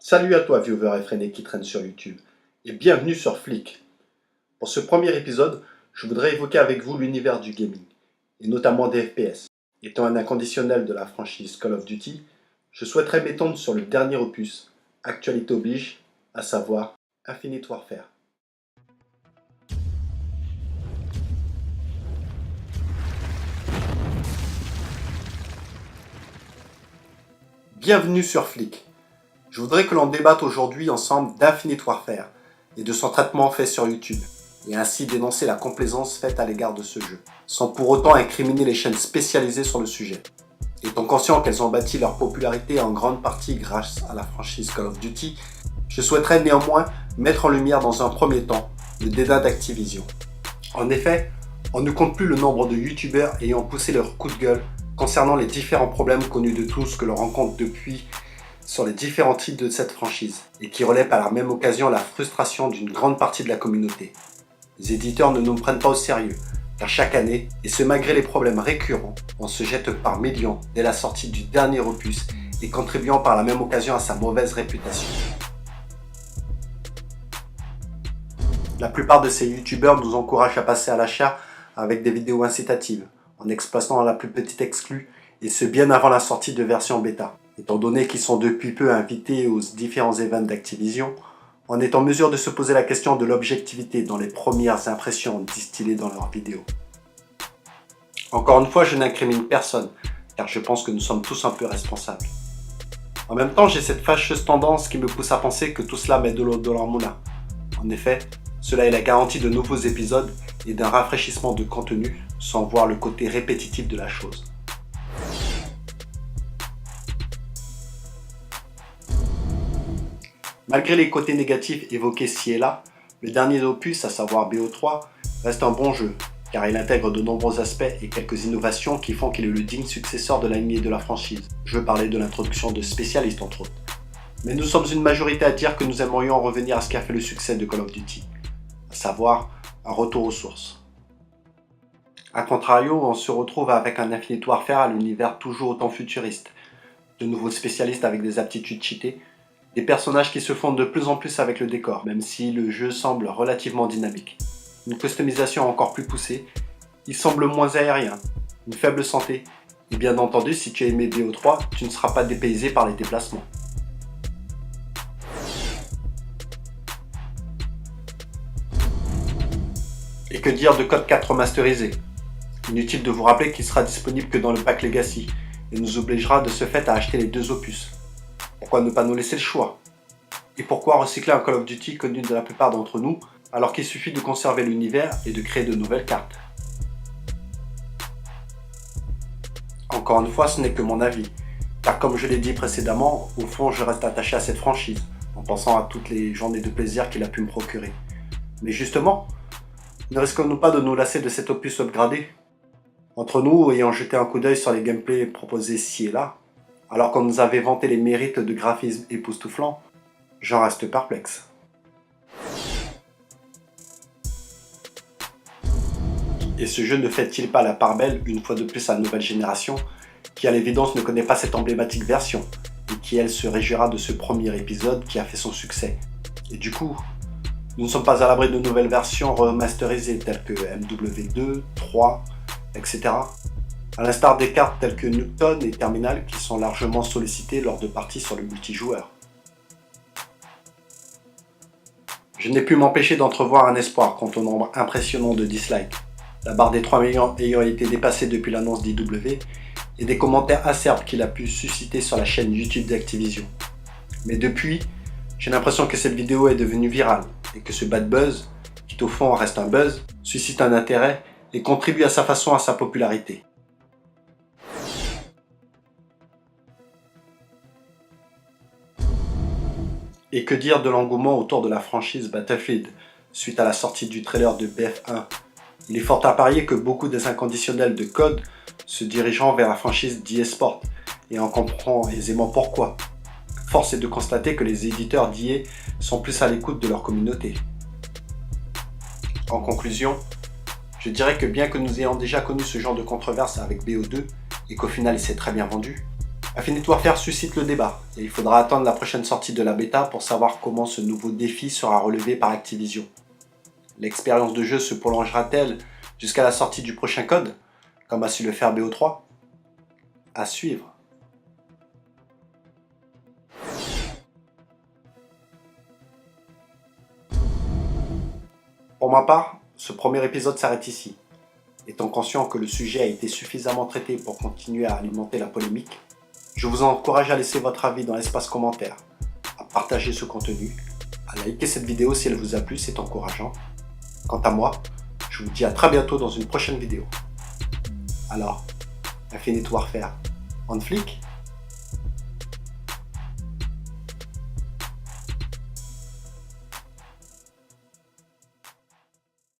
Salut à toi, viewer effréné qui traîne sur YouTube, et bienvenue sur Flick. Pour ce premier épisode, je voudrais évoquer avec vous l'univers du gaming, et notamment des FPS. Étant un inconditionnel de la franchise Call of Duty, je souhaiterais m'étendre sur le dernier opus, actualité oblige, à savoir Infinite Warfare. Bienvenue sur Flick. Je voudrais que l'on débatte aujourd'hui ensemble d'Infinite Warfare et de son traitement fait sur YouTube, et ainsi dénoncer la complaisance faite à l'égard de ce jeu, sans pour autant incriminer les chaînes spécialisées sur le sujet. Étant conscient qu'elles ont bâti leur popularité en grande partie grâce à la franchise Call of Duty, je souhaiterais néanmoins mettre en lumière dans un premier temps le dédain d'Activision. En effet, on ne compte plus le nombre de youtubeurs ayant poussé leur coup de gueule concernant les différents problèmes connus de tous que l'on rencontre depuis sur les différents titres de cette franchise, et qui relèvent par la même occasion la frustration d'une grande partie de la communauté. Les éditeurs ne nous prennent pas au sérieux, car chaque année, et ce malgré les problèmes récurrents, on se jette par millions dès la sortie du dernier opus et contribuant par la même occasion à sa mauvaise réputation. La plupart de ces youtubeurs nous encouragent à passer à l'achat avec des vidéos incitatives, en exploitant la plus petite exclue, et ce bien avant la sortie de version bêta. Étant donné qu'ils sont depuis peu invités aux différents événements d'Activision, on est en mesure de se poser la question de l'objectivité dans les premières impressions distillées dans leurs vidéos. Encore une fois, je n'incrimine personne, car je pense que nous sommes tous un peu responsables. En même temps, j'ai cette fâcheuse tendance qui me pousse à penser que tout cela met de l'eau dans leur moulin. En effet, cela est la garantie de nouveaux épisodes et d'un rafraîchissement de contenu, sans voir le côté répétitif de la chose. Malgré les côtés négatifs évoqués ci et là, le dernier opus, à savoir BO3, reste un bon jeu, car il intègre de nombreux aspects et quelques innovations qui font qu'il est le digne successeur de l'anime et de la franchise. Je parlais de l'introduction de spécialistes entre autres. Mais nous sommes une majorité à dire que nous aimerions revenir à ce qui a fait le succès de Call of Duty, à savoir un retour aux sources. A contrario, on se retrouve avec un Infinite Warfare à l'univers toujours autant futuriste, de nouveaux spécialistes avec des aptitudes cheatées, des personnages qui se fondent de plus en plus avec le décor, même si le jeu semble relativement dynamique. Une customisation encore plus poussée, il semble moins aérien, une faible santé, et bien entendu, si tu as aimé BO3, tu ne seras pas dépaysé par les déplacements. Et que dire de Code 4 remasterisé? Inutile de vous rappeler qu'il sera disponible que dans le pack Legacy, et nous obligera de ce fait à acheter les deux opus. Pourquoi ne pas nous laisser le choix? Et pourquoi recycler un Call of Duty connu de la plupart d'entre nous, alors qu'il suffit de conserver l'univers et de créer de nouvelles cartes? Encore une fois, ce n'est que mon avis, car comme je l'ai dit précédemment, au fond je reste attaché à cette franchise, en pensant à toutes les journées de plaisir qu'il a pu me procurer. Mais justement, ne risquons-nous pas de nous lasser de cet opus upgradé? Entre nous, ayant jeté un coup d'œil sur les gameplays proposés ci et là, alors qu'on nous avait vanté les mérites de graphisme époustouflant, j'en reste perplexe. Et ce jeu ne fait-il pas la part belle, une fois de plus, à la nouvelle génération, qui à l'évidence ne connaît pas cette emblématique version, et qui elle se réjouira de ce premier épisode qui a fait son succès. Et du coup, nous ne sommes pas à l'abri de nouvelles versions remasterisées telles que MW2, 3, etc. À l'instar des cartes telles que Nuketown et Terminal qui sont largement sollicitées lors de parties sur le multijoueur. Je n'ai pu m'empêcher d'entrevoir un espoir quant au nombre impressionnant de dislikes, la barre des 3 millions ayant été dépassée depuis l'annonce d'IW, et des commentaires acerbes qu'il a pu susciter sur la chaîne YouTube d'Activision. Mais depuis, j'ai l'impression que cette vidéo est devenue virale, et que ce bad buzz, qui au fond reste un buzz, suscite un intérêt et contribue à sa façon à sa popularité. Et que dire de l'engouement autour de la franchise Battlefield, suite à la sortie du trailer de BF1? Il est fort à parier que beaucoup des inconditionnels de COD se dirigeront vers la franchise d'EA-Sport, et on comprend aisément pourquoi. Force est de constater que les éditeurs d'EA sont plus à l'écoute de leur communauté. En conclusion, je dirais que bien que nous ayons déjà connu ce genre de controverse avec BO2, et qu'au final il s'est très bien vendu, Infinite Warfare suscite le débat et il faudra attendre la prochaine sortie de la bêta pour savoir comment ce nouveau défi sera relevé par Activision. L'expérience de jeu se prolongera-t-elle jusqu'à la sortie du prochain code, comme a su le faire BO3 ? À suivre. Pour ma part, ce premier épisode s'arrête ici. Étant conscient que le sujet a été suffisamment traité pour continuer à alimenter la polémique, je vous encourage à laisser votre avis dans l'espace commentaire, à partager ce contenu, à liker cette vidéo si elle vous a plu, c'est encourageant. Quant à moi, je vous dis à très bientôt dans une prochaine vidéo. Alors, Infinite Warfare, on flic ?